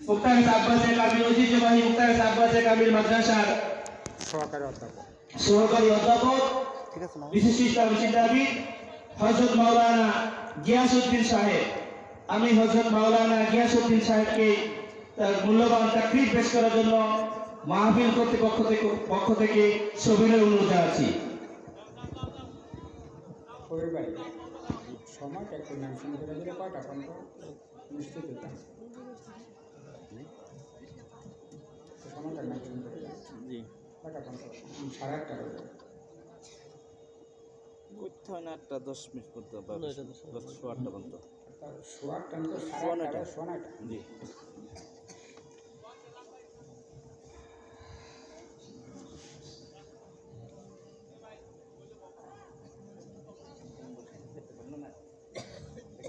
মুক্তার আব্বাসে কামিল ঐতিহ্যবাহী মুক্তার আব্বাসে কামিল মাদ্রাসার সহকারী অধ্যাপক বিশিষ্ট ইসলামী চিন্তাবিদ হযরত মাওলানা গিয়াসউদ্দিন সাহেব, আমি হযরত মাওলানা গিয়াসউদ্দিন সাহেবকে তার মূল্যবান তাকরীর পেশ করার জন্য মাহফিল কর্তৃপক্ষ থেকে সবিনয় অনুরোধ জানাচ্ছি। সময়টা একটু মেনশন করে দিলে কয়টা পর্যন্ত নিশ্চিত হতাম, সময়টা মেনশন করে জি কয়টা পর্যন্ত 8:30 হয়ে যাবে করতে হয় না, 8:10 মিনিট করতে হবে, 8:08 পর্যন্ত 8:08 জি।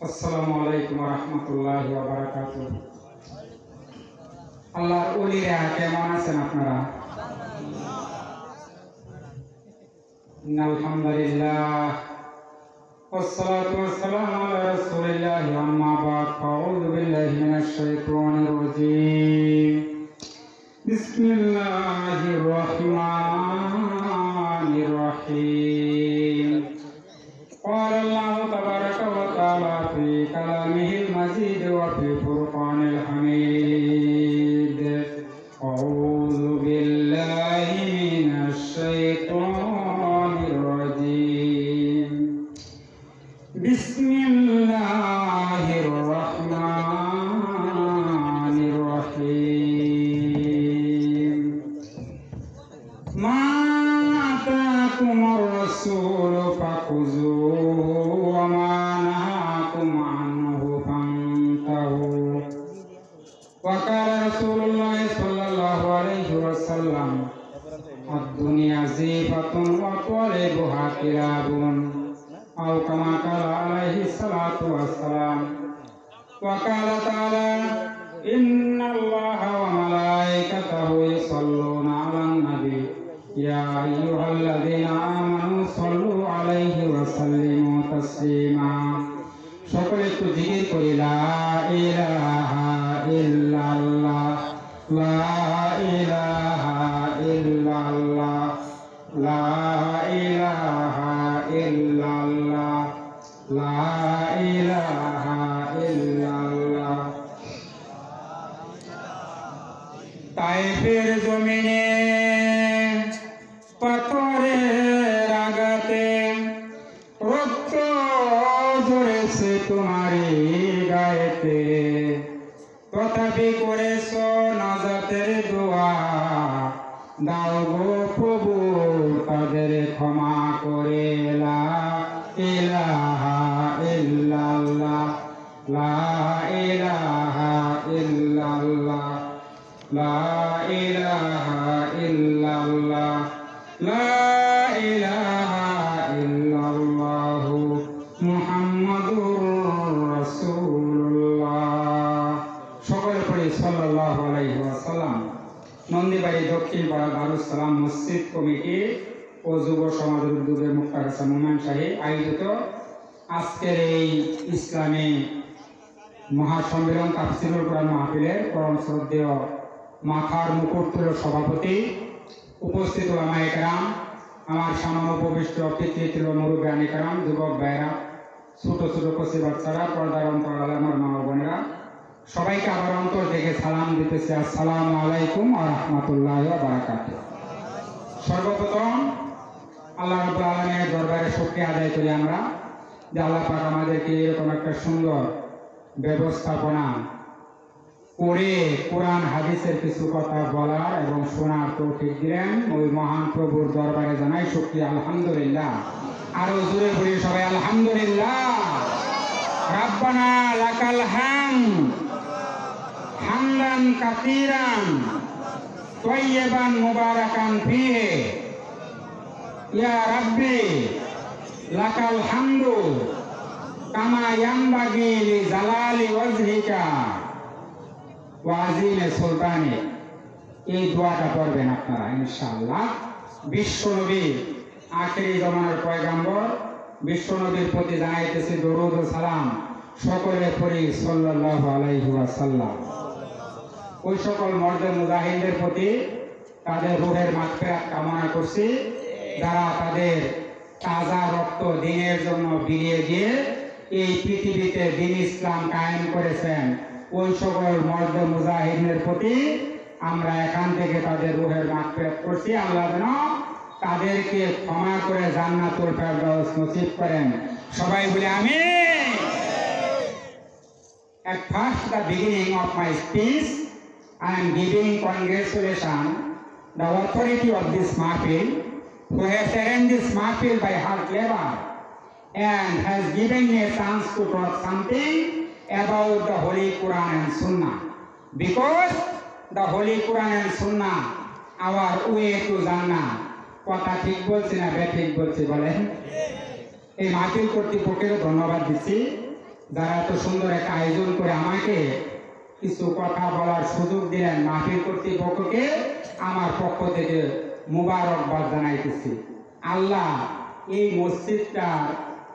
আসসালামু আলাইকুম ওয়া রাহমাতুল্লাহি ওয়া বারাকাতুহু। আল্লাহর ওলিরা কেমন আছেন আপনারা? আলহামদুলিল্লাহ والصلاة والسلام على رسول الله أما بعد فأعوذ بالله من الشيطان الرجيم بسم الله الرحمن الرحيم قال الله تبارك وتعالى في كلامه المجيد وفي فرقان الحميد أعوذ بالله من الشيطان الرجيم بسم الله الرحمن الرحيم ما آتاكم الرسول فخذوه وما نهاكم عنه فانتهوا وقال رسول الله صلى الله عليه وسلم الدنيا زيفة وطالبها كلاب أو كما قال عليه الصلاة والسلام وقال تعالى إن الله وملائكته يصلون على النبي يا أيها الذين آمنوا صلوا عليه وسلموا تسليما সকলে একটু জিকির করি লা ইলাহা ইল্লাল্লাহ লা ইলাহা ইল্লাল্লাহ লা ইলাহা ইল্লাল্লাহ লা ইলাহা ইল্লাল্লাহ। তায়েফের জমিনে পাথরের আঘাতে রক্ত ঝরেছে তোমারই গায়েতে, তথাপি করেছ নাজাতের দোয়া, দাও গো প্রভু তাদের ক্ষমা করে। লা ইলাহা ইল্লাল্লাহ লা ইলাহা ইল্লাল্লাহ লা ইলাহা ইল্লাল্লাহ লা ইলাহা ইল্লাল্লাহ মুহাম্মাদুর রাসূলুল্লাহ। সকলে পড়ি সাল্লাল্লাহু আলাইহি ওয়াসাল্লাম। নন্দীবাড়ি দক্ষিণ পাড়া দারুস সালাম মসজিদ কমিটি ও যুব সমাজের উদ্যোগে মুক্তার হাসান মোমেন সাহেব আয়োজিত আজকের এই ইসলামী মহাসম্মেলন তাফসীরুল কোরআন মাহফিলের পরম শ্রদ্ধেয় মাথার মুকুটপুরের সভাপতি, উপস্থিত ওলামায়ে কেরাম, আমার সামনে উপবিষ্ট পিতৃতুল্য মুরব্বিয়ানে কেরাম, যুবক ভাইরা, ছোট ছোট কচি বাচ্চারা, পর্দার অন্তরালে আমার মা বোনেরা, সবাইকে আবার অন্তর থেকে সালাম দিতেছি। আসসালামু আলাইকুম ওয়া রাহমাতুল্লাহি ওয়া বারাকাতুহু। সর্বপ্রথম আল্লাহ রাব্বুল আলামিনের দরবারে শুকরিয়া আদায় করি আমরা যে আল্লাহ পাক আমাদেরকে এরকম একটা সুন্দর ব্যবস্থাপনা করে কোরআন হাদিসের কিছু কথা বলার এবং শোনার তৌফিক দিলেন। ওই মহান প্রভুর দরবারে জানাই শুকরিয়া, আলহামদুলিল্লাহ। আরো জোরে বলি সবাই আলহামদুলিল্লাহ। রাব্বানা লাকাল হামদ হামদান কাসীরান তাইয়্যিবান মুবারাকান ফীহি ইয়া রাব্বি লাকাল হামদু কামা ইয়ানবাগি লিজালালি ওয়াজহিকা ওয়া আযীমি সুলতানি। এই দোয়াটা পড়বেন আপনারা ইনশাআল্লাহ। বিশ্বনবী আখিরি জামানার পয়গম্বর, বিশ্বনবীর প্রতি জানাইতেছি দরুদ ও সালাম। সকলে পড়ি সাল্লাল্লাহু আলাইহি ওয়াসাল্লাম। ওই সকল মর্দে মুজাহিদদের প্রতি তাদের রূহের মাগফিরাত কামনা করছি, যারা তাদের তাজা রক্ত দিনের জন্য বিলিয়ে দিয়ে এই পৃথিবীতে দ্বীন ইসলাম কায়েম করেছেন। ওই সকল মর্দে মুজাহিদদের প্রতি আমরা এখান থেকে তাদের রূহের মাগফিরাত করছি। আল্লাহ যেন তাদেরকে ক্ষমা করে জান্নাতুল ফেরদাউস নসিব করেন। সবাই বলে আমিন। At first, the beginning of my speech, I am giving congratulations the authority of this mahfil, who has arranged this mahfil by hard labor and has given me a chance to talk something about the Holy Quran and Sunnah. Because the Holy Quran and Sunnah, our way to Jannah. কথা ঠিক বলছি না ঠিক বলছি বলেন? এই মাহফিল কর্তৃপক্ষকে ধন্যবাদ দিচ্ছি, যারা এত সুন্দর একটা আয়োজন করে আমাকে কিছু কথা বলার সুযোগ দিলেন। মাহফিল কর্তৃপক্ষকে আমার পক্ষ থেকে মুবারকবাদ জানাইতেছি। আল্লাহ এই মসজিদটার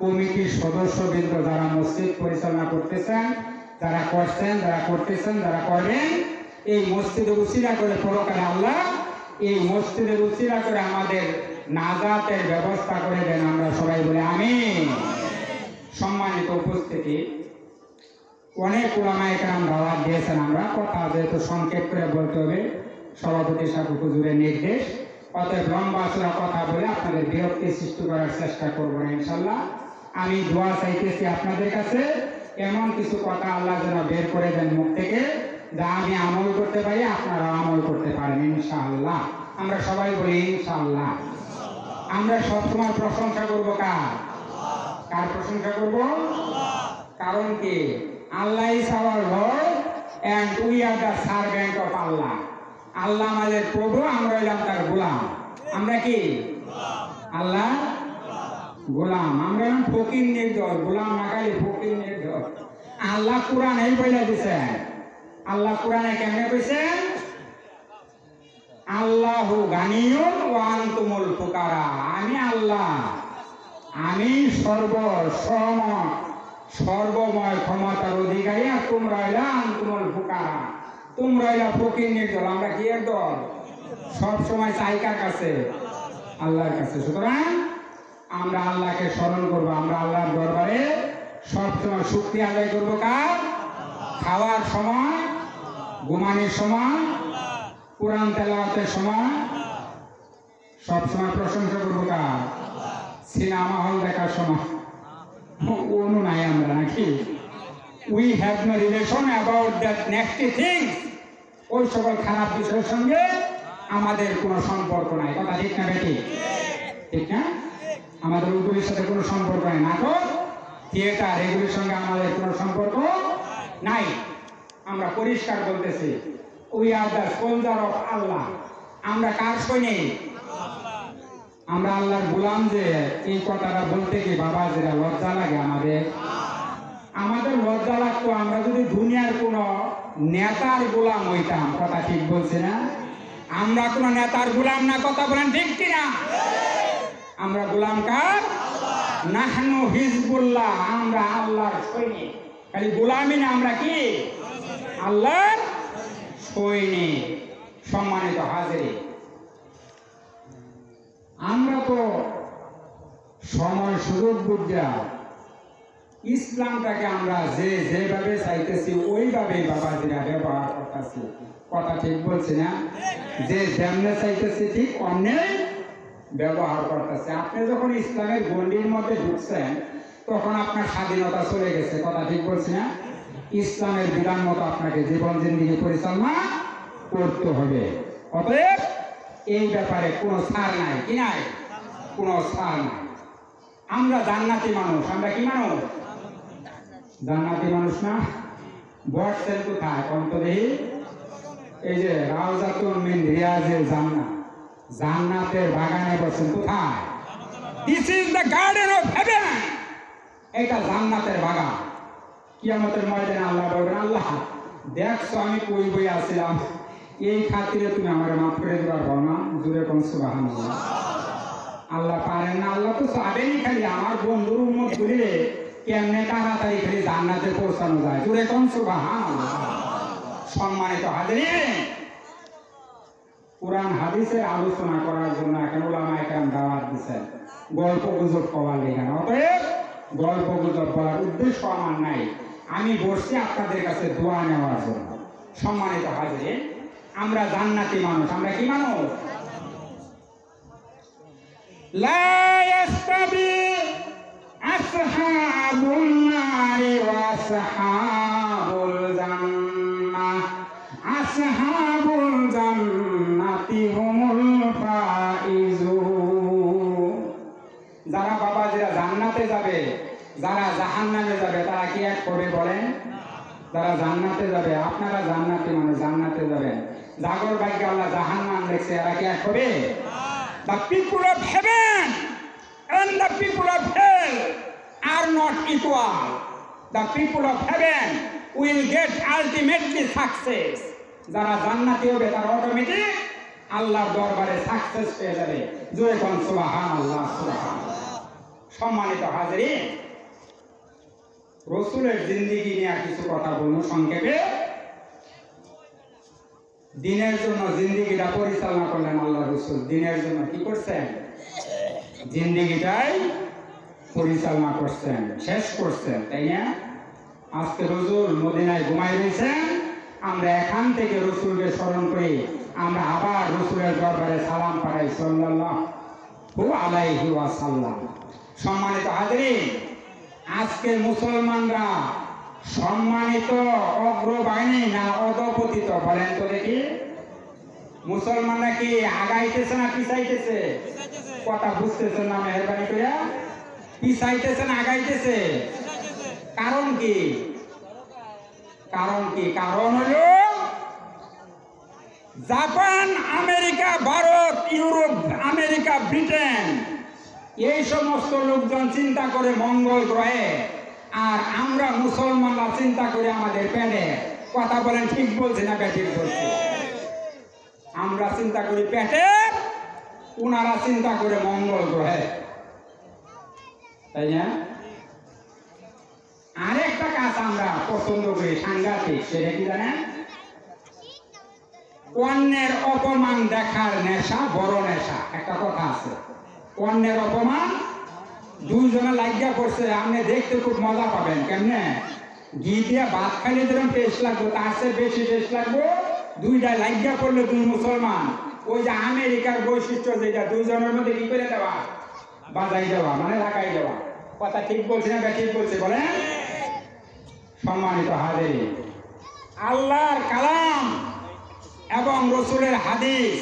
কমিটির সদস্যবৃন্দ যারা মসজিদ পরিচালনা করতেছেন, যারা করছেন, যারা করতেছেন, যারা করবেন, এই মসজিদের উসিলা করে পরকালে আল্লাহ এই মসজিদের উসিলা করে আমাদের নাজাতের ব্যবস্থা করে দেন। আমরা সবাই বলে আমিন। সম্মানিত উপস্থিতি, অনেক উলামায়ে কেরাম দাওয়াত দিয়েছেন। আমরা কথা যেহেতু সংক্ষেপ করে বলতে হবে, সভাপতি সাহেব হুজুরের নির্দেশ, অতএব লম্বা চড়া কথা বলে আপনাদের বিরক্তি সৃষ্টি করার চেষ্টা করবো না ইনশাল্লাহ। আমি দোয়া চাইতেছি আপনাদের কাছে, এমন কিছু কথা আল্লাহ যেন বের করে দেন মুখ থেকে, যা আমি আমল করতে পারি, আপনারা আমল করতে পারেন ইনশাআল্লাহ। আমরা সবাই বলি ইনশাআল্লাহ। আমরা সবসময় প্রশংসা করবো কার প্রশংসা করব? কারণ কি? Allah is our lord and we are the servant of Allah. Allah আমাদের প্রভু, আমরা হইলাম তার গোলাম। আমরা কি? আল্লাহ গোলাম। আমরা ফকির নির্দল, গোলাম না খালি ফকির নির্দল। আল্লাহ কোরআনে বলে দিয়েছেন। আল্লাহ কোরআনে কেমনে কইছেন? আল্লাহু গানিয়ুন ওয়া আনতুমুল ফুকারা। আমি আল্লাহ, আমি সর্বময় ক্ষমতার অধিকারী, আর তোমরা হইলা আনতুমুল ফুকারা, তোমরা হইলা ফকির নির্দল। আমরা কি এর দল? সব সময় চাই কার কাছে? আল্লাহর কাছে। সুতরাং আমরা আল্লাহকে স্মরণ করবো, আমরা আল্লাহর দরবারে সবসময় শুকরিয়া আদায় করবো। কার? খাওয়ার সময়, ঘুমানোর সময়, কোরআন তেলাওয়াতের সময় সবসময় প্রশংসা করবো। কার? সিনেমা হল দেখার সময় কোনো নাই আমরা নাকি? We have no relation about that next thing. ওই সকল খারাপ বিষয়ের সঙ্গে আমাদের কোনো সম্পর্ক নাই। কথা ঠিক না বেটি? ঠিক না? আমাদের ওইগুলির সাথে কোনো সম্পর্ক নাই। নাটক, থিয়েটার, এগুলির সঙ্গে আমাদের কোনো সম্পর্ক নাই। আমরা পরিষ্কার বলতেছি, we are the soldier of Allah. আমরা কার সৈনিক? আমরা আল্লাহর গোলাম। যে এই কথাটা বলতে কি বাবা যেটা লজ্জা লাগে আমাদের লজ্জা লাগতো আমরা যদি দুনিয়ার কোন নেতার গোলাম হইতাম। কথা ঠিক বলছি না? আমরা কোন নেতার গোলাম না। কথা বলেন ঠিক কিনা? আমরা গোলাম কার? নাহনু হিজবুল্লাহ। আমরা আল্লাহর সৈনিক। খালি গোলামি না, আমরা কি? আল্লাহর সৈনিক। সম্মানিত হাজির, আমরা তো সময় সুযোগ বুঝা ইসলামটাকে আমরা যেভাবে চাইতেছি ওইভাবে বাবাজিরা ব্যবহার করতেছি। কথা ঠিক বলছি না? যে যেমনে চাইতেছি ঠিক অন্যে ব্যবহার করতেছে। আপনি যখন ইসলামের গণ্ডির মধ্যে ঢুকছেন তখন আপনার স্বাধীনতা চলে গেছে। কথা ঠিক বলছি না? ইসলামের বিধান মতো আপনাকে জীবন জিন্দিগি পরিচালনা করতে হবে। অতএব এই ব্যাপারে কোনো ছাড় নাই। কি নাই? কোনো ছাড় নাই। আমরা জান্নাতি মানুষ। আমরা কি মানুষ? জান্নাতি মানুষ না? বসছেন কোথায়? অন্তদেহি এই যে রাউজাতুন মিন রিয়াজিল জান্নাহ, জান্নাতের বাগানে বসেন। কোথায়? This is the garden of haven. এটা জান্নাতের বাগান। কিয়ামতের ময়দানে আল্লাহ বলবেন, আল্লাহ দেখছো আমি কই বই আসছিলাম, এই খাতিরে তুমি আমার মাফ করে দেওয়ার বল না। জুড়ে কোন সুবহানাল্লাহ। আল্লাহ পারেন না? আল্লাহ তো চাবেনই খালি আমার বন্ধুর উম্মত বলিলে কেমনে তাড়াতাড়ি খালি জান্নাতে পৌঁছানো যায়। জোরে কোন সুবহানাল্লাহ। সম্মানিত হাজিরিন, কোরআন হাদিসের আলোচনা করার জন্য এখন উলামায়ে কেরাম দাওয়াত দিয়েছেন, গল্প গুজব করার লেগে না। অতএব গল্প গুজব করার উদ্দেশ্য আমার নাই, আমি বসছি আপনাদের কাছে দোয়া নেওয়ার জন্য। সম্মানিত হাজিরিন, আমরা জান্নাতি মানুষ। আমরা কি মানুষ? লা ইয়াস্তাবি আসহাবুন নারি ওয়া আসহাবুল জান্নাহ, আসহাবুল জান্নাতি হুমুল ফাইজুন। যারা বাবাজিরা জান্নাতে যাবে, যারা জাহান্নামে যাবে তারা কি এক করে বলেন? যারা জান্নাতে যাবে, আপনারা জান্নাতি মানুষ, জান্নাতে যাবেন। জাগর ভাগ্যে আল্লাহ জাহান্নাম লেখছে, এরা কি এক হবে? The people of heaven and the people of hell are not equal. The people of heaven will get ultimately success. যারা জান্নাতি হবে তারা অটোমেটিক আল্লাহর দরবারে সাকসেস পেয়ে যাবে। জোরে কোন সুবহানাল্লাহ, সুবহানাল্লাহ। সম্মানিত হাজিরিন, রাসূলের জিন্দেগি নিয়ে কিছু কথা বলবো সংক্ষেপে। দিনের জন্য জিন্দেগিটা পরিচালনা করলেন আল্লাহ রাসূল। দিনের জন্য কি করছেন? জিন্দেগিটাই পরিচালনা করছেন, শেষ করছেন, তাই না? আজকে রাসূল মদিনায় ঘুমাই রয়েছেন, আমরা এখান থেকে রাসূলকে স্মরণ করি, আমরা আবার রাসূলের দরবারে সালাম পাঠাই সাল্লাল্লাহু আলাইহি ওয়াসাল্লাম। সম্মানিত হাজিরিন, আজকে মুসলমানরা সম্মানিত অগ্রবাহিনী না অধপতিত বলেন তো দেখি? মুসলমানরা কি আগাইতেছে না পিছাইতেছে? কথা বুঝতেছেন না মেহরবানি করে? পিছাইতেছে না আগাইতেছে? কারণ কি? কারণ কি? কারণ হলো Japan, America, Bharat, Europe, America, Britain, এই সমস্ত লোকজন চিন্তা করে মঙ্গল গ্রহে, আর আমরা মুসলমানরা চিন্তা করি আমাদের পেটে। কথা বলেন, ঠিক বলছি না ব্যাঠিক বলছি? আমরা চিন্তা করি পেটে, ওনারা চিন্তা করে মঙ্গল গ্রহে, তাই না? আরেকটা কাজ আমরা পছন্দ করি সাংঘাতিক, সেটা কি জানেন? অন্যের অপমান দেখার নেশা বড় নেশা। একটা কথা আছে, অন্যের অপমান দুইজনে লাগিয়া পড়ছে, আপনি দেখতে খুব মজা পাবেন। কেমনে? ঘি দিয়ে ভাত খাইলে যেরকম টেস্ট লাগবে, তার চেয়ে বেশি টেস্ট লাগবে দুইটা লাগিয়া পড়লে দুই মুসলমান। ওই যে আমেরিকার বৈশিষ্ট্য যেটা, দুইজনের মধ্যে কি করে দেওয়া, বাজাই দেওয়া, মানে লাগাই দেওয়া। কথা ঠিক বলছি না ঠিক বলছি বলেন? সম্মানিত হাজির, আল্লাহর কালাম এবং রাসূলের হাদিস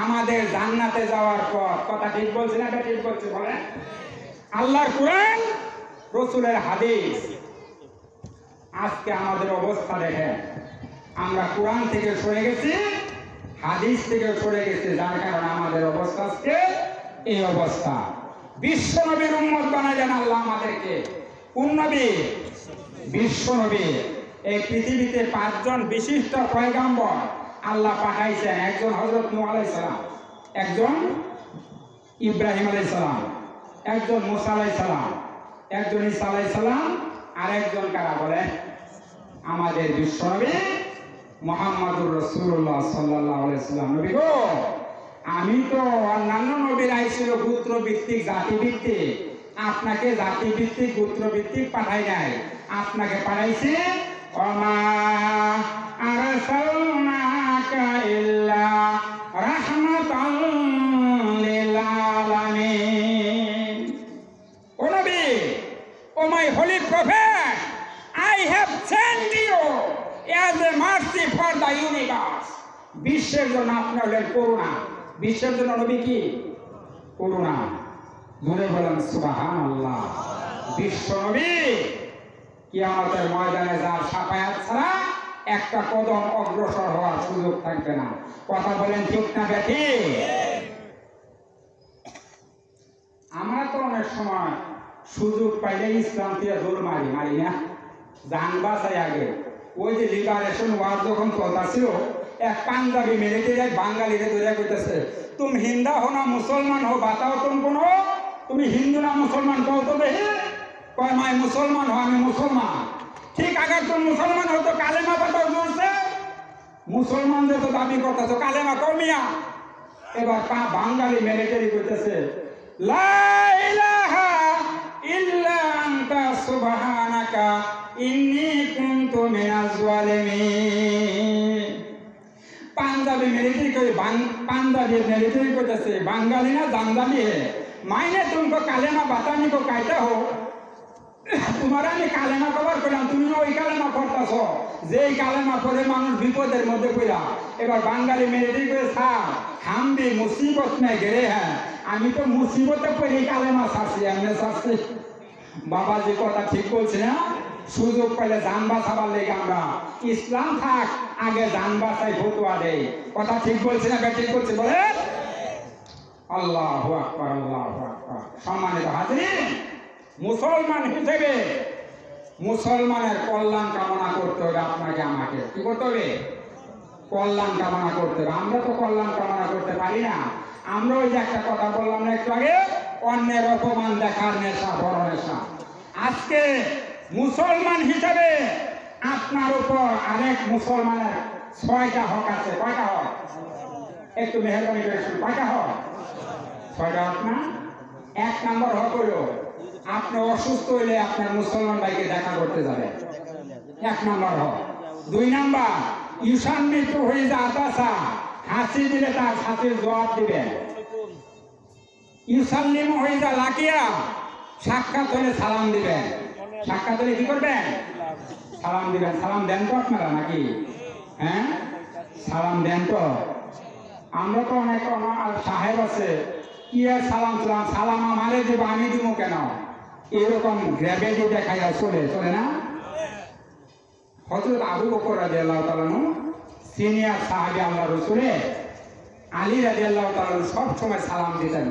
আমাদের জান্নাতে যাওয়ার পথ। কথা ঠিক বলছি না ঠিক বলছি বলেন? আল্লাহর কোরআন, রাসূলের হাদিস। আজকে আমাদের অবস্থা দেখেন, আমরা কোরআন থেকে সরে গেছি, হাদিস থেকে সরে গেছি, যার কারণে আমাদের অবস্থা আজকে এই অবস্থা। বিশ্ব নবীর উম্মত বানালেন আল্লাহ আমাদেরকে। কোন নবী? বিশ্ব নবী। এই পৃথিবীতে 5 জন বিশিষ্ট পয়গাম্বর আল্লাহ পাঠাইছেন। একজন হযরত নূহ আলাইহিস সালাম, একজন ইব্রাহিম আলাইহিস সালাম, একজন মুসা আলাইহিস সালাম, একজন ঈসা আলাইহিস সালাম, আর একজন কারা বলেন? আমাদের বিশ্বনবী মুহাম্মদুর রাসূলুল্লাহ সাল্লাল্লাহু আলাইহি ওয়াসাল্লাম। নবী গো, আমি তো অন্যান্য নবীর আইছিল গোত্র ভিত্তিক, জাতি ভিত্তিক, আপনাকে জাতি ভিত্তিক গোত্র ভিত্তিক পাঠাই নাই, আপনাকে পাঠাইছে ওমা আরসালনাকা ইল্লা রাহমাতাল লিল আলামিন। ও নবী, ও my holy prophet, I have sent you as a mercy for the universe. বিশ্বের জন্য আপনি হলেন করুণা। বিশ্বের জন্য নবী কি? করুণা। ধরে বলেন সুবহানাল্লাহ। বিশ্ব নবী কিয়ামতের ময়দানে যার শাফায়াত ছাড়া একটা কদম অগ্রসর হওয়ার সুযোগ থাকবে না। কথা বলেন ঠিক না ব্যাঠিক? আমরা তো অনেক সময় সুযোগ পাইলে ইসলাম থেকে দৌড় মারি না, জান বাঁচাই আগে। ওই যে লিবারেশন ওয়ার যখন চলতেছিল, এক পাঞ্জাবি মিলিটারি বাঙালিরে ধরে কইতেছে, তুমি হিন্দা হো না মুসলমান হো, বাতাও তুমি কোন, তুমি হিন্দু না মুসলমান কও তো দেখি। কয় মাই মুসলমান হয়, আমি মুসলমান। ঠিক আগে তো মুসলমান হতো, কালেমা কথা জোরছে, মুসলমানদের তো দাবি করতেছ কালেমা কমিয়া। এবার বাঙালি মিলিটারি করতেছে লা ইলাহা ইল্লা আনতা সুবহানাকা ইন্নী কুনতু মিনাজ জালিমিন। পাঞ্জাবি মিলিটারি করে, পাঞ্জাবি মিলিটারি করতেছে বাঙালি না জানজালি হে মাইনে তুমको কালেমা বাতানি কো কাইটা হো। তোমার আমি কালেমা কভার করলাম, তুমি ওই কালেমা পড়তেছ যেই কালেমা পড়ে মানুষ বিপদের মধ্যে পড়া। এবার বাঙালি মিলিটারি করে हम भी मुसीबत में गिरे हैं, আমি তো মুসিবতে পড়ে কালেমা ছাড়ছি, এমনি ছাড়ছি। বাবাজি কথা ঠিক বলছে না? সুযোগ পেলে জান বাঁচাবার লেগে আমরা ইসলাম থাক আগে জান বাঁচাই ফতুয়া দেই। কথা ঠিক বলছে না? ঠিক বলছে বলে আল্লাহু আকবার, আল্লাহু আকবার। সম্মানিত হাজিরিন, মুসলমান হিসেবে মুসলমানের কল্যাণ কামনা করতে হবে। আপনাকে আমাকে কি করতে হবে? কল্যাণ কামনা করতে হবে। আমরা তো কল্যাণ কামনা করতে পারি না। আমরা ওই যে একটা কথা বললাম না একটু আগে, অন্যের অপমান দেখার নেশা বড় নেশা। আজকে মুসলমান হিসেবে আপনার উপর আরেক মুসলমানের 6টা হক আছে। কয়টা হক? একটু মেহরবানি করে শুনুন। কয়টা হক? 6টা হক না? 1 নম্বর হক হলো আপনি অসুস্থ হইলে আপনার মুসলমান ভাইকে দেখা করতে যাবেন, 1 নম্বর হক। 2 নম্বর, ঈশান মৃত্যু হয়ে যা আতাসা হাসি দিলে তার হাসির জবাব দিবেন। ইউসাল্লিম হয়ে যা লাকিয়া সাক্ষাৎ হলে সালাম দিবেন। সাক্ষাৎ হলে কি করবেন? সালাম দিবেন। সালাম দেন তো আপনারা নাকি? হ্যাঁ, সালাম দেন তো? আমরা তো অনেক সাহেব আছে কি আর সালাম সালাম, সালাম আমারে দেব আমি দিব কেন, এরকম গ্র্যাভিটি দেখাইয়া চলে চলে না? হযরত আবু বকর রাদিয়াল্লাহু তাআলা সিনিয়র সাহাবী আল্লাহ রাসূলের আলী রাদিয়াল্লাহু তাআলা সব সময় সালাম দিতেন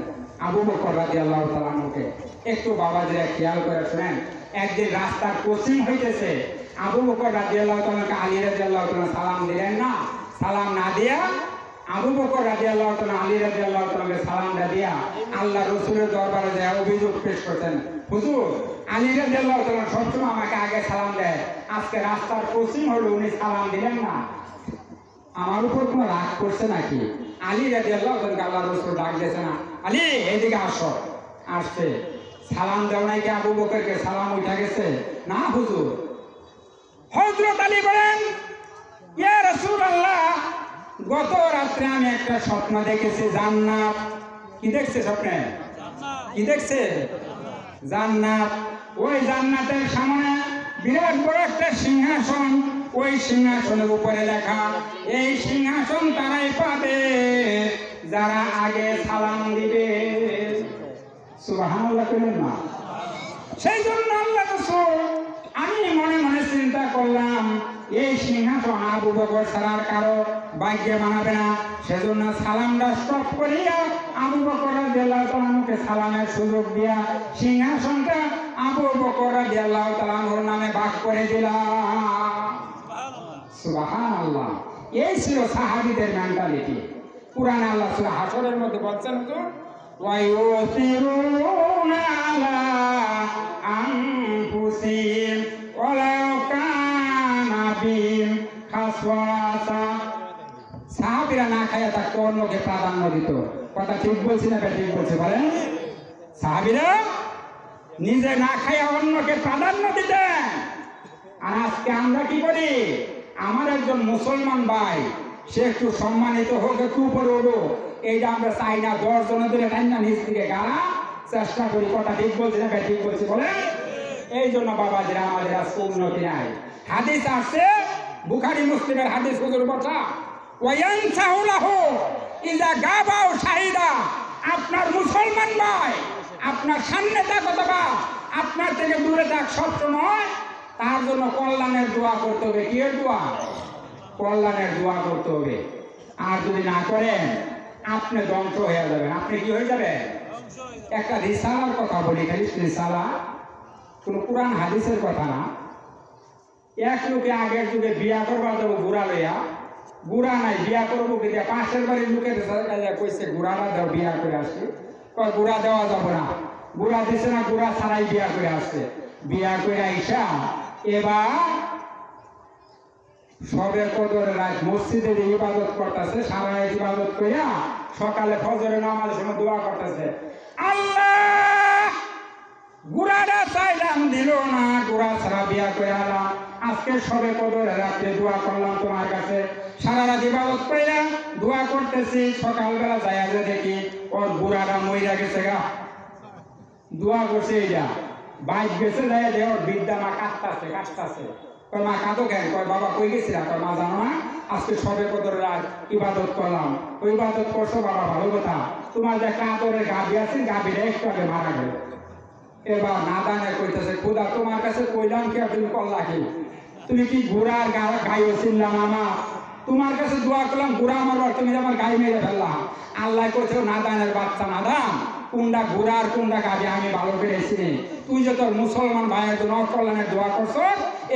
আবু বকর রাদিয়াল্লাহু তাআলাকে। একটু বাবাজিরা খেয়াল করে শুনেন। একদিন রাস্তার ক্রসিং হইতেছে, আবু বকর রাদিয়াল্লাহু তাআলাকে আলী রাদিয়াল্লাহু তাআলা সালাম দিলেন না। সালাম না দিয়া আবু বকর রাদিয়াল্লাহু তাআলা আলী রাদিয়াল্লাহু তাআলাকে সালাম দিয়া আল্লাহ রাসূলের দরবারে যায় অভিযোগ পেশ করতেন, হুজুর আলী রাদিয়াল্লাহু তাআলা সবসময় আমাকে আগে সালাম দেয়, আজকে রাস্তার ক্রসিং হলো উনি সালাম দিলেন না, আমার উপর কোনো রাগ করছে নাকি? আলী রাদিয়াল্লাহু তাআলা আল্লাহ রাসূল ডাক দিয়েছে না, আলী এদিকে আসো। আসছে, সালাম দাও নাই কি আবু বকরকে? সালাম উঠা গেছে না হুজুর। হযরত আলী বলেন, ইয়া রাসূলুল্লাহ, গত রাত্রে আমি একটা স্বপ্ন দেখেছি জান্নাত। কি দেখছে স্বপ্নে? কি দেখছে? জান্নাত। ওই জান্নাতের সামনে বিরাট বড় একটা সিংহাসন, ওই সিংহাসনের উপরে লেখা, এই সিংহাসন তারাই পাবে যারা আগে সালাম দিবে। সুবহানাল্লাহ বলেন না? সেই জন্য আল্লাহ রাসূল, আমি মনে মনে চিন্তা করলাম এই সিংহাসন আবু বকর ছাড়ার কারো ভাগ্যে মানাবে না, সেজন্য সালামটা স্টপ করিয়া আবু বকর রাদিয়াল্লাহু তাআলাকে সালামের সুযোগ দিয়া সিংহাসনটা আবু বকর রাদিয়াল্লাহু তাআলার নামে ভাগ করে দিলাম। সুবহানাল্লাহ। এই ছিল সাহাবীদের মেন্টালিটি। কুরআনে আল্লাহ সূরা হাশরের মধ্যে বলছেন তো, ওয়া ইউসিরুনা আলা আনফুসিহিম ওয়ালাউ কানা বিহিম খাসওয়াসা। সাহাবীরা না খায়া থাকতো, অন্যকে প্রাধান্য দিত। কথা ঠিক বলছি না ঠিক বলছি বলেন? সাহাবীরা নিজে না খায়া অন্যকে প্রাধান্য দিতেন। আর আজকে আমরা কি করি? আমার একজন মুসলমান ভাই সে একটু সম্মানিত হোক, একটু উপরে উঠো, এইটা আমরা চাই না। 10 জনের ধরে রান্না নিজ থেকে গাড়া চেষ্টা করি। কথা ঠিক বলছি না ঠিক বলছি বলে? এই জন্য বাবাজিরা আমাদের আজকে উন্নতি নাই। হাদিস আসছে, বুখারী মুসলিমের হাদিস, হুজুর বলছা ওয়ায়ানসাহুলাহু ইজা গাবাউ শাহিদা। আপনার মুসলমান ভাই আপনার সামনে থাক অথবা আপনার থেকে দূরে থাক, সব সময় তার জন্য কল্যাণের দোয়া করতে হবে। কি এর দোয়া? কল্যাণের দোয়া করতে হবে। আর যদি না করেন আপনি ধ্বংস হয়ে যাবেন। আপনি কি হয়ে যাবেন? একটা রিসালার কথা বলি, খালি রিসালা, কোন কোরআন হাদিসের কথা না। এক লোকে আগের যুগে বিয়া করবার যাবো গুড়া লইয়া, গুড়া নাই, বিয়া করবো কি দিয়া পাশের বাড়ির লোকের কইছে গুড়াটা দাও, বিয়া করে আসছে। গুড়া দেওয়া যাবো না, গুড়া দিছে না, গুড়া ছাড়াই বিয়া করে আসছে। বিয়া করে আইসা এবার সবে কদর রাত মসজিদে ইবাদত করতেছে, সারা রাত ইবাদত কইরা সকালে ফজরের নামাজের সময় দোয়া করতেছে, আল্লাহ গুড়াটা চাইলাম দিল না, গুড়া ছাড়া বিয়া করে আলাম, আজকে সবে কদর রাত্রে দোয়া করলাম তোমার কাছে, সারা রাত ইবাদত কইরা দোয়া করতেছি, সকালবেলা যাইয়া যে দেখি ওর গুড়াটা মইরা গেছে গা, দোয়া করছে এইটা বাইক গেছে, যাই দে ওর বিদ্যা মা কাটতাছে কয় মা কাঁদো কেন? কয় বাবা কই গেছিলা? কয় মা জানো না আজকে সবে কদর রাত ইবাদত করলাম। ওই ইবাদত করছো বাবা, ভালো কথা, তোমার যে একটা আদরের গাভী আছে, গাভীরা একটু আগে মারা গেল। এবার না দানে কইতেছে, খুদা তোমার কাছে কইলাম কি তুমি করলা কি? তুমি কি ঘোড়ার গায়ে চিনলাম আমা? তোমার কাছে দোয়া করলাম ঘোড়া মারবার, তুমি আমার গায়ে মেরে ফেললা। আল্লাহ কইছে না দানের বাচ্চা না দান, কোনটা ঘোড়ার কোনটা গাভী আমি ভালো করে চিনি। তুই যে তোর মুসলমান ভাইয়ের জন্য অকল্যাণের দোয়া করছ,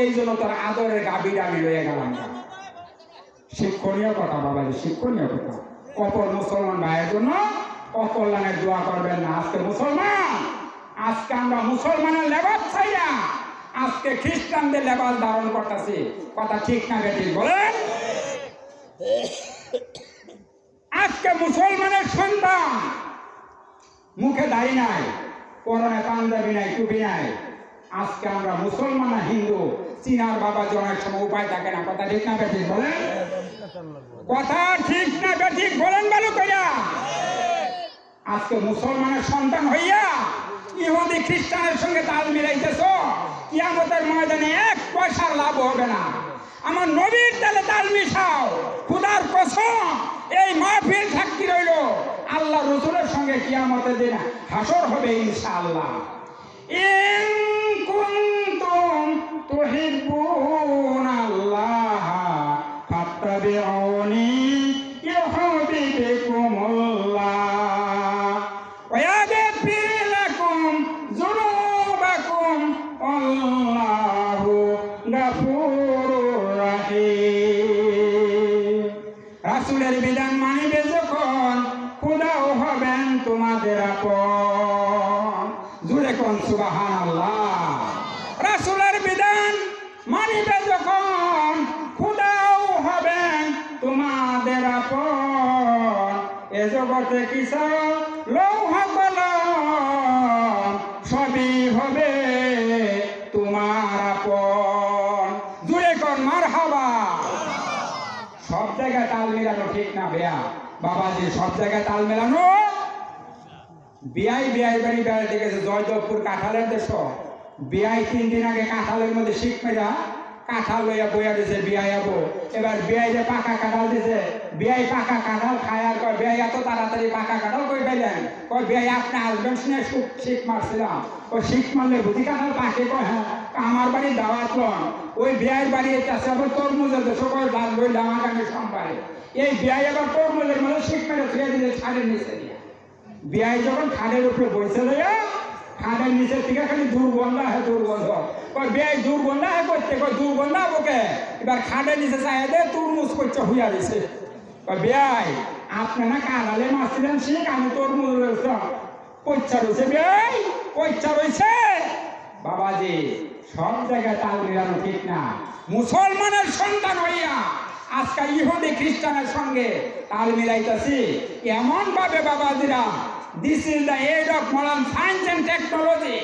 এই জন্য তোর আদরের গাভীটা আমি লইয়া গেলাম। শিক্ষণীয় কথা বাবা, শিক্ষণীয় কথা। অপর মুসলমান ভাইয়ের জন্য অকল্যাণের দোয়া করবেন না। আজকে মুসলমান, আজকে আমরা মুসলমানের লেবাস চাইয়া আজকে খ্রিস্টানদের লেবাস ধারণ করতেছি। কথা ঠিক না বেঠিক বলেন? আজকে মুসলমানের সন্তান মুখে দাড়ি নাই, পরনে পাঞ্জাবি নাই, টুপি নাই। আজকে আমরা মুসলমান না হিন্দু, চীনার বাবা জনের সময় উপায় থাকে না। কথা ঠিক না বেঠিক বলেন? কথা ঠিক না বেঠিক বলেন ভালো কইরা? আজকে মুসলমানের সন্তান হইয়া ইহুদি খ্রিস্টানের সঙ্গে তাল মিলাইতেছ, কিয়ামতের ময়দানে এক পয়সার লাভ হবে না। আমার নবীর তালে তাল মিশাও, খুদার কসম এই মাহফিল সাক্ষী রইল, আল্লাহ রসুলের সঙ্গে কিয়ামতের দিন হাসর হবে ইনশাআল্লাহ। ইন কুনতুম তুহিব্বুনাল্লাহ ফাত্তাবিউনি ইউহিব্বুকুমুল্লাহ ওয়া ইয়াগফির লাকুম যুনুবাকুম আল্লাহু গাফুরুর রাহিম। রাসূলের বিধান মানিবে যখন, খোদাও হবেন তোমাদের আপন। জুড়ে কোন সুবহানাল্লাহ। রাসূলের বিধান মানিবে যখন, খোদাও হবেন তোমাদের আপন। এ জগতে কি চাও? লৌহ কলম সবই হবে তোমার আপন। জুড়ে কোন মারহাবা। সব জায়গায় তাল মেলানো ঠিক না বেয়া বাবাজি, সব জায়গায় তাল মেলানো। বিয়াই বাড়ি বেড়াতে গেছে জয়দেবপুর, কাঁঠালের দেশ। বিয়াই 3 দিন আগে কাঁঠালের মধ্যে শিখ মেরা কাঁঠাল লইয়া বইয়া দিছে বিয়াই আবো। এবার বিয়াই যে পাকা কাঁঠাল দিছে, বিয়াই পাকা কাঁঠাল খায় আর কয় বিয়াই এত তাড়াতাড়ি পাকা কাঁঠাল কই পাইলেন? কয় বিয়াই আপনি আসবেন শুনে শিখ মারছিলাম। ওই শিখ মারলে বুঝি কাঁঠাল পাকে? কয় হ্যাঁ, আমার বাড়ি দাওয়াত লন। ওই বিয়াইয়ের বাড়ি আছে আবার তরমুজের দেশ, কয় লাল বই আগামী সোমবারে। এই বিয়াই আবার তরমুজের মধ্যে শিখ মেরে ছুঁয়ে দিয়েছে ছাদের নিচে দিয়ে। বিয়াই যখন খাদের উপরে বসে লইয়া, খাদের নিচের থেকে খালি দুর্গন্ধ হয়, দুর্গন্ধ। কয় বিয়াই দুর্গন্ধ হয় করতে, কয় দুর্গন্ধ বকে। এবার খাদের নিচে চাই দে তরমুজ করছে হুইয়া দিছে। কয় বিয়াই আপনি না কাঁঠালে মারছিলেন শিখ, আমি তরমুজ রয়েছে পইচা রয়েছে। বিয়াই পইচা রয়েছে। বাবাজি সব জায়গায় তাল মিলানো ঠিক না। মুসলমানের সন্তান হইয়া আজকে ইহুদি খ্রিস্টানের সঙ্গে তাল মিলাইতেছি এমন ভাবে বাবাজিরা, this is the age of modern science and technology.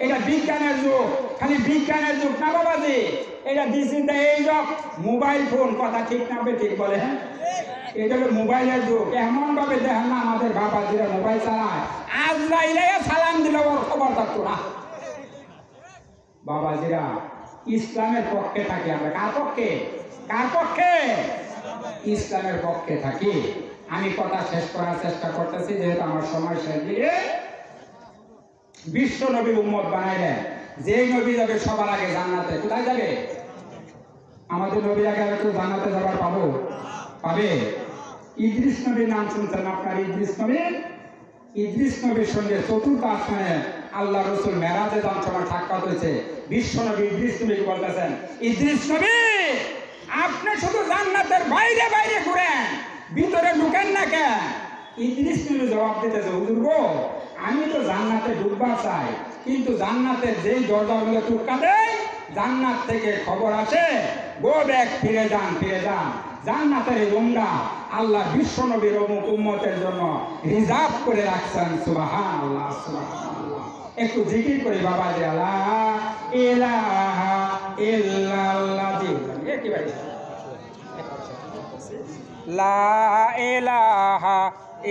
এটা বিজ্ঞানের যুগ, খালি বিজ্ঞানের যুগ না বাবাজি, এটা this is the age of mobile phone. কথা ঠিক না ঠিক বলে? হ্যাঁ, এটা হলো মোবাইলের যুগ। এমন ভাবে দেখেন না আমাদের বাবাজিরা মোবাইল চালায়, আজরাইলে সালাম দিলে ওর খবর থাকতো না। বাবাজিরা ইসলামের পক্ষে থাকি আমরা। কার পক্ষে? কার পক্ষে? ইসলামের পক্ষে থাকি। আমি কথা শেষ করার চেষ্টা করতেছি, যেহেতু আমার সময় শেষ দিয়ে। বিশ্ব নবীর উম্মত বানাইলেন, যেই নবী যাবে সবার আগে জান্নাতে। কোথায় যাবে? আমাদের নবীর আগে কেউ জান্নাতে যাবার পাবে? ইদ্রিস নবীর নাম শুনছেন আপনার? ইদ্রিস নবীর সঙ্গে চতুর্থ আসমানে আল্লাহ রসুল মেরাজে যান সময় সাক্ষাৎ হয়েছে। বিশ্ব নবী ইদ্রিস নবী বলতেছেন, ইদ্রিস নবী আপনি শুধু জান্নাতের বাইরে বাইরে ঘুরেন, ভিতরে ঢুকেন না কেন? ইদ্রিস নবী জবাব দিতেছে, হুজুর গো আমি তো জান্নাতে ঢুকবার চাই, কিন্তু জান্নাতের যেই দরজাগুলো টুক্কা দেয় জান্নাত থেকে খবর আসে গো ব্যাক, ফিরে যান ফিরে যান। জান্নাতের এই রুমটা আল্লাহ বিশ্ব নবীর উম্মতের জন্য রিজার্ভ করে রাখছেন। সুবহানাল্লাহ সুবহানাল্লাহ। একটু জিকির করি বাবা যে লা ইলাহা ইল্লাল্লাহ। কি ভাই লা ইলাহা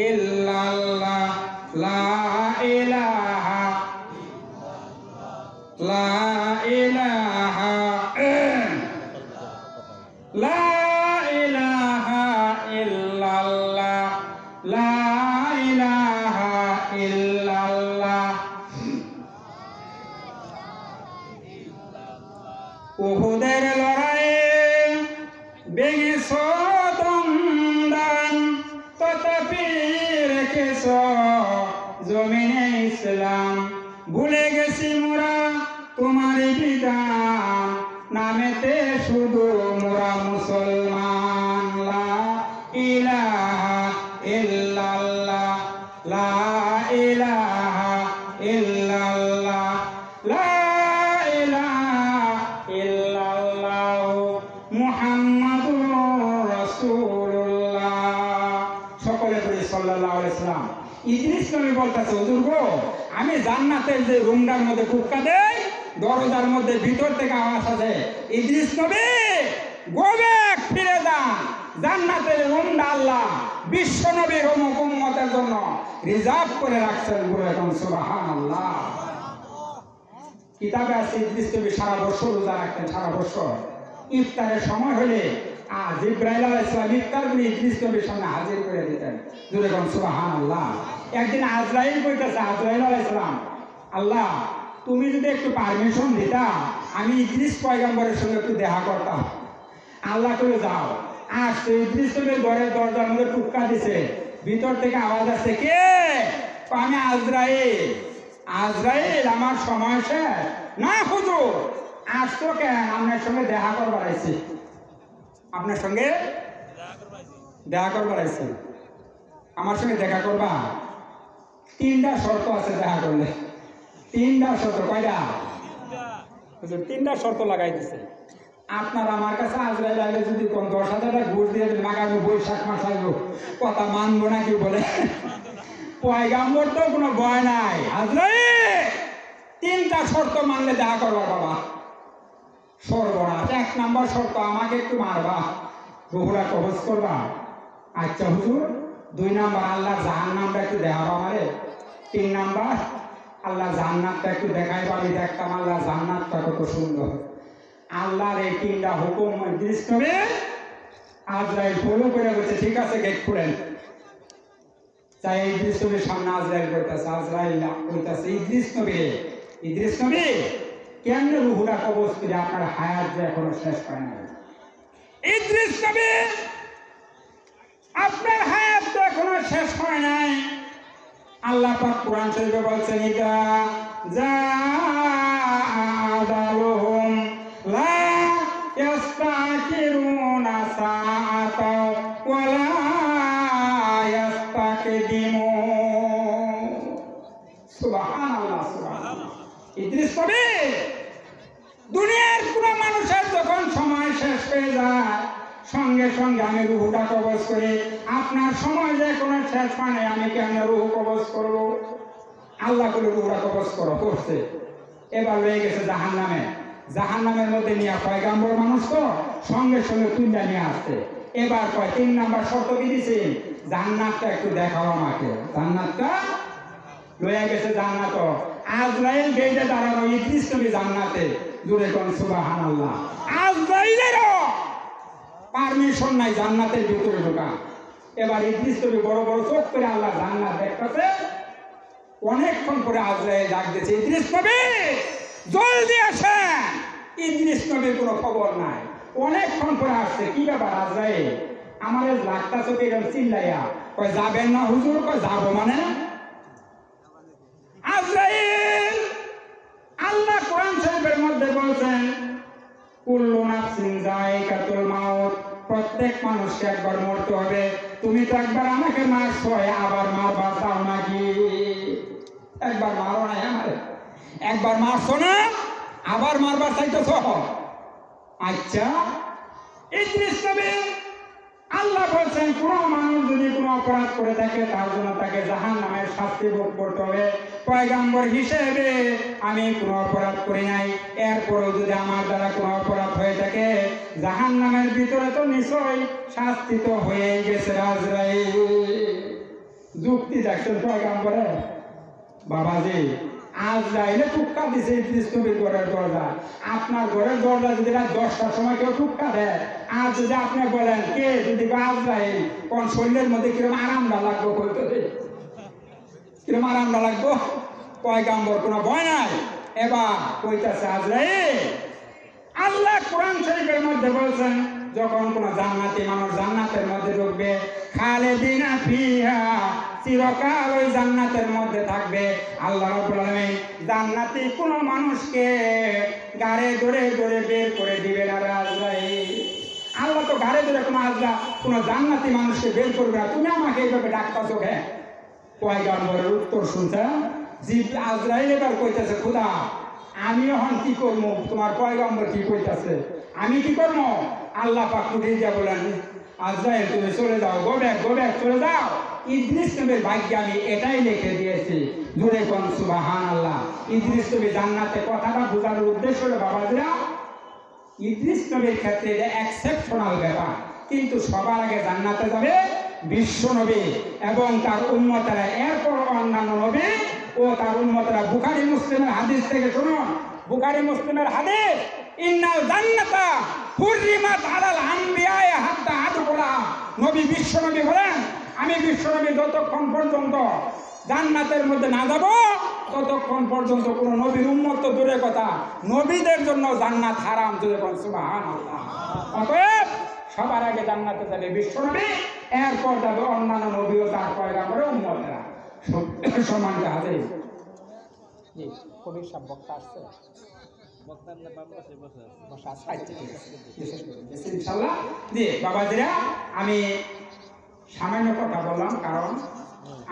ইল্লাল্লাহ, লা ইলাহা, লা ইলাহা, লা ইলাহা ইল্লাল্লাহ, লা ইলাহা ইল্লাল্লাহ। উহুদের লড়াইয়ে ভেঙেছ দন্দান, তথাপি রেখেছ জমিনে ইসলাম। ভুলে গেছি মোরা তোমার বিধান, নামেতে শুধু মোরা মুসলমান। লা ইলাহা ইল্লাল্লাহ, লা ইলাহা ইল্লাল্লাহ, লা ইলাহা ইল্লাল্লাহ মুহাম্মাদুর রাসূলুল্লাহ। সকলে বলি সাল্লাল্লাহু আলাইহি ওয়াসাল্লাম। ইদ্রিস নবী বলতেছে হুজুর গো, আমি জান্নাতের যে রুমটার মধ্যে কুক্কা দেই দরজার মধ্যে ভিতর থেকে আওয়াজ আসে, ইদ্রিস নবী গো ব্যাক, ফিরে যান। জান্নাতের রুমটা আল্লাহ বিশ্ব নবীর উম্মতের জন্য রিজার্ভ করে রাখছেন। বলে এখন সুবহানাল্লাহ। কিতাবে আছে ইদ্রিস নবী সারা বছর রোজা রাখতেন, সারা বছর। ইফতারের সময় হলে জিবরাইল আলাইহিস সালাম ইফতার করে ইদ্রিস নবীর সামনে হাজির করে দিতেন। জোরে কোন সুবহানাল্লাহ। একদিন আজরাইল কইতাছে, আজরাইল আলাইহিস সালাম, আল্লাহ তুমি যদি একটু পারমিশন দিতা আমি ইদ্রিস পয়গম্বরের সঙ্গে একটু দেখা করতাম। আল্লাহ করে যাও। আর সেই ইদ্রিস নবীর ঘরের দরজার মধ্যে টুক্কা দিছে, ভিতর থেকে আওয়াজ আসছে, কে? আমি আজরাইল। আজরাইল, আমার সময় শেষ। না হুজুর, আসতো কেন? আপনার সঙ্গে দেখা করবার আইছি, আপনার সঙ্গে দেখা করবার আইছি। আমার সঙ্গে দেখা করবা? 3টা শর্ত আছে দেখা করলে। 3টা শর্ত। কয়টা? 3টা শর্ত লাগাই দিছে। আপনার আমার কাছে আজরাইল আগে যদি কোন 10,000 টাকা ঘুষ দিয়ে দেন, আগামী বৈশাখ মাস আসবো, কথা মানবো নাকি বলে? পয়গাম্বর তো কোনো ভয় নাই। আজরাইল 3টা শর্ত মানলে দেখা করবার বাবা। সর্বনাশ। 1 নাম্বার শর্ত, আমাকে একটু মারবা, রুহুরা কবজ করবা। আচ্ছা হুজুর। 2 নাম্বার, আল্লাহ জাহান্নামটা একটু দেখাবো আমারে। 3 নাম্বার, আল্লাহ জান্নাতটা একটু দেখাইবা, আমি দেখতাম আল্লাহ জান্নাতটা কত সুন্দর। আল্লাহর এই 3টা হুকুম ইদ্রিস নবী আজরাইল ফলো করে বলছে, ঠিক আছে গেট খুলেন। তাই ইদ্রিস নবীর সামনে আজরাইল কইতাছে, আজরাইল কইতাছে, ইদ্রিস নবী, ইদ্রিস নবী কেমনে রুহুরা কবজ করে? আপনার হায়াত যে এখনো শেষ হয় না। ইদ্রিস নবী আপনার হায়াত তো এখনো শেষ হয় নাই। আল্লাহ পাক কোরআন শরীফে বলছেন, ইদা জাআদালুহুম লা ইস্তাকিরুনা সাআতা ওয়ালা ইস্তাকদিমুন। সুবহানাল্লাহ সুবহানাল্লাহ। ইদ্রিস নবী, দুনিয়ার কোন মানুষের যখন সময় শেষ হয়ে যায় সঙ্গে সঙ্গে আমি রুহুটা কবজ করি। আপনার সময় যে কোনো শেষ হয় নাই, আমি কেন রুহু কবজ করবো? আল্লাহ করে রুহুটা কবজ করছে। এবার রয়ে গেছে জাহান্নামে। জাহান্নামের মধ্যে নিয়ে পয়গাম্বর মানুষ তো সঙ্গে সঙ্গে তুলে নিয়ে আসছে। এবার কয় 3 নাম্বার শর্ত কি দিছে? জান্নাতটা একটু দেখাও আমাকে। জান্নাতটা লয়ে গেছে। জান্নাত আজরাইল গেটে দাঁড়ানো, ইদ্রিস নবী জান্নাতে। জোরে কোন সুবহানাল্লাহ। আজরাইলেরও পারমিশন নাই জান্নাতের ভিতরে ঢোকা। এবার ইদ্রিস নবী বড় বড় চোখ করে আল্লাহ জান্নাত দেখতেছে। অনেকক্ষণ পরে আজরাইল ডাক দিয়েছে, ইদ্রিস নবী জলদি আসেন। ইদ্রিস নবীর কোনো খবর নাই। অনেকক্ষণ পরে আসছে। কি ব্যাপার আজরাইল? আমার লাগতাছে এরকম চিল্লাইয়া, কয় যাবেন না হুজুর? কয় যাবো মানে। আজরাইল, আল্লাহ কোরআন শরীফের মধ্যে বলছেন, কুল্লু নাফসিন যায়িকাতুল মাউত, প্রত্যেক মানুষকে একবার মরতে হবে। তুমি তো একবার আমাকে মারছো, আবার মারবা চাও নাকি? একবার মারো নাই আমারে। একবার মারছো না, আবার মারবার চাইতেছ। আচ্ছা, ইদ্রিস নবী আল্লাহ বলছেন কোন মানুষ যদি কোনো অপরাধ করে থাকে তার জন্য তাকে জাহান্নামের শাস্তি ভোগ করতে হবে। পয়গম্বর হিসেবে আমি কোনো অপরাধ করি নাই, এরপরও যদি আমার দ্বারা কোনো অপরাধ হয়ে থাকে জাহান্নামের ভিতরে তো নিশ্চয়ই শাস্তি তো হয়ে গেছে। আজরাইল যুক্তি দেখছেন পয়গম্বরের। বাবাজি আজরাইলে টুক্কা দিছে ইদ্রিস নবীর ঘরের দরজা। আপনার ঘরের দরজা যদি রাত 10টার সময় কেউ টুক্কা দেয়, আর যদি আপনি বলেন কে, যদি আজরাইল, কোন শরীরের মধ্যে কিরকম আরামটা লাগবো, কিরকম আরামটা লাগবো? পয়গম্বর কোনো ভয় নাই। এবার কইতাছে আজরাইল, আল্লাহ কোরআন শরীফের মধ্যে বলছেন যখন কোন জান্নাতি মানুষ জান্নাতের মধ্যে ঢুকবে, খালিদিনা ফিহা, চিরকাল ওই জান্নাতের মধ্যে থাকবে। আল্লাহ রাব্বুল আলামিন জান্নাতি কোন মানুষকে গাড়ে ধরে ধরে বের করে দিবে না। আজরাইল, আল্লাহ তো গাড়ে ধরে কোন জান্নাতি মানুষকে বের করবে না। তুমি আমাকে এইভাবে ডাকতাছো কেন? পয়গম্বরের উত্তর শুনছেন আজরাইল এবার কইতেছে, খোদা আমি এখন কি করবো? তোমার পয়গম্বর কি কইতাছে, আমি কি করবো? আল্লাহ পাক উঠিয়ে যা বলেন, আজরাইল তুমি চলে যাও, গো ব্যাক চলে যাও। ইদ্রিস নবীর ভাগ্যে আমি এটাই লিখে দিয়েছি। জুড়ে কোন সুবহানাল্লাহ। ইদ্রিস নবী জান্নাতে, কথাটা বোঝানোর উদ্দেশ্য হলো বাবাজিরা, ইদ্রিস নবীর ক্ষেত্রে এটা এক্সেপশনাল ব্যাপার, কিন্তু সবার আগে জান্নাতে যাবে বিশ্ব নবী এবং তার উম্মতেরা, এরপর অন্যান্য নবী ও তার উম্মতেরা। বুখারী মুসলিমের হাদিস থেকে শুনুন, বুখারী মুসলিমের হাদিস, ইন্নাল জান্নাতা হুররিমাত আলাল আম্বিয়া হাত্তা আদখুলা। নবী বিশ্ব নবী বলেন, আমি বিশ্ব নবী যতক্ষণ পর্যন্ত জান্নাতের মধ্যে না যাব ততক্ষণ পর্যন্ত কোন নবীর উম্মত তো দূরের কথা, নবীদের জন্য জান্নাত হারাম। জোরে বলেন সুবহানাল্লাহ। অতএব সবার আগে জান্নাতে যাবে বিশ্ব নবী, এরপর যাবে অন্যান্য নবী ও তার পয়গম্বরের উম্মতেরা। সম্মানিত হাজির, জি কবির সাহেব বক্তা আসছে, ইনশাআল্লাহ। জি বাবাজিরা, আমি সামান্য কথা বললাম কারণ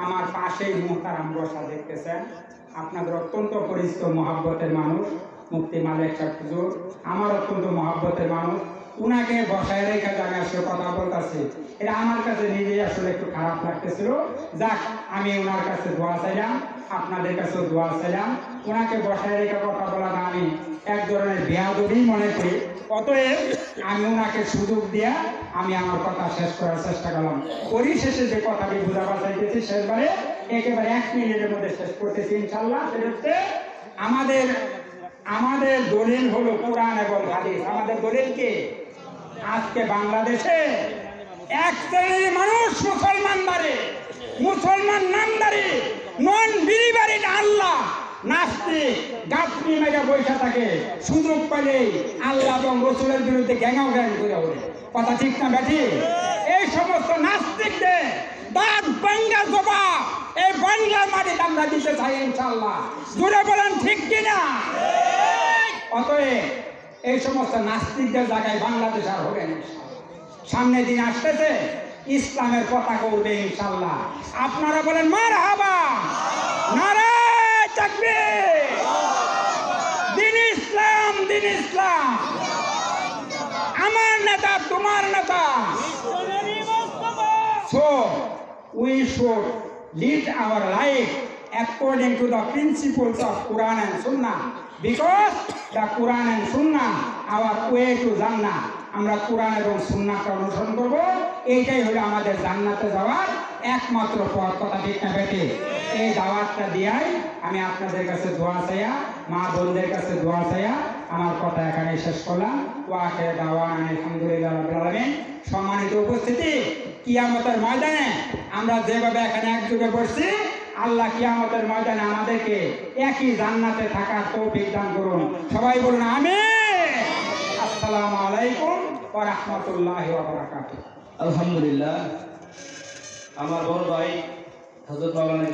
আমার পাশেই মুহতারাম বসা দেখতেছেন, আপনাদের অত্যন্ত পরিচিত মহাব্বতের মানুষ মুফতি মালিক সাহেব হুজুর, আমার অত্যন্ত মহাব্বতের মানুষ। উনাকে বসায় রেখে আমি আসলে কথা বলতেছি, এটা আমার কাছে নিজেই আসলে একটু খারাপ লাগতেছিল। যাক, আমি ওনার কাছে দোয়া চাইলাম, আপনাদের কাছেও দোয়া চাইলাম। ওনাকে বসায় রেখে কথা বলাটা আমি এক ধরনের বেয়াদবি মনে করি। অতএব আমি ওনাকে সুযোগ দিয়া আমি আমার কথা শেষ করার চেষ্টা করলাম। পরিশেষে যে কথাটি বুঝাবার চাইতেছি শেষবারে একেবারে 1 মিনিটের মধ্যে শেষ করতেছি ইনশাআল্লাহ। সেটা হচ্ছে আমাদের দলিল হলো কোরআন এবং হাদিস। আমাদের দলিল কি? আজকে বাংলাদেশে এক শ্রেণীর মানুষ মুসলমান নামদারি নন বিলিভারি আল্লাহ নাস্তিক গাপনি মেঘা বৈশা থাকে, সুযোগ পেলেই আল্লাহ এবং রসুলের বিরুদ্ধে গ্যাঙাও গ্যাং করে ওঠে। কথা ঠিক না ব্যাঠি? এই সমস্ত নাস্তিকদের দাঁত ভাঙা জবাব এই বাংলার মাটিতে আমরা দিতে চাই ইনশাআল্লাহ। জুড়ে বলেন ঠিক কিনা? অতএব এই সমস্ত নাস্তিকদের জায়গায় বাংলাদেশ আর হবে না। সামনে দিন আসতেছে, ইসলামের পতাকা উঠবে ইনশাআল্লাহ। আপনারা বলেন মারহাবা, নারায়ে তাকবীর। দিন ইসলাম, দিন ইসলাম। আমার নেতা তোমার নেতা। So we should lead our life according to the principles of Quran and Sunnah, because the Quran and Sunnah our way to Jannah. আমরা কোরআন এবং সুন্নাহকে অনুসরণ করব, এইটাই হলো আমাদের জান্নাতে যাওয়ার একমাত্র পথ। কথা ঠিক না বেটে? এই দাওয়াতটা দিয়াই আমি আপনাদের কাছে দোয়া চাইয়া, মা বোনদের কাছে দোয়া চাইয়া আমার কথা এখানে শেষ করলাম। ওয়া আখিরু দাওয়ানা আলহামদুলিল্লাহি রাব্বিল আলামিন। সম্মানিত উপস্থিতি, কিয়ামতের ময়দানে আমরা যেভাবে এখানে একযোগে বসছি, আল্লাহ কিয়ামতের ময়দানে আমাদেরকে একই জান্নাতে থাকার তৌফিক দান করুন। সবাই বলুন আমিন। আসসালামু আলাইকুম ওয়া রাহমাতুল্লাহি ওয়া বারাকাতুহু। আলহামদুলিল্লাহ, আমার বড় ভাই হযরত মাওলানা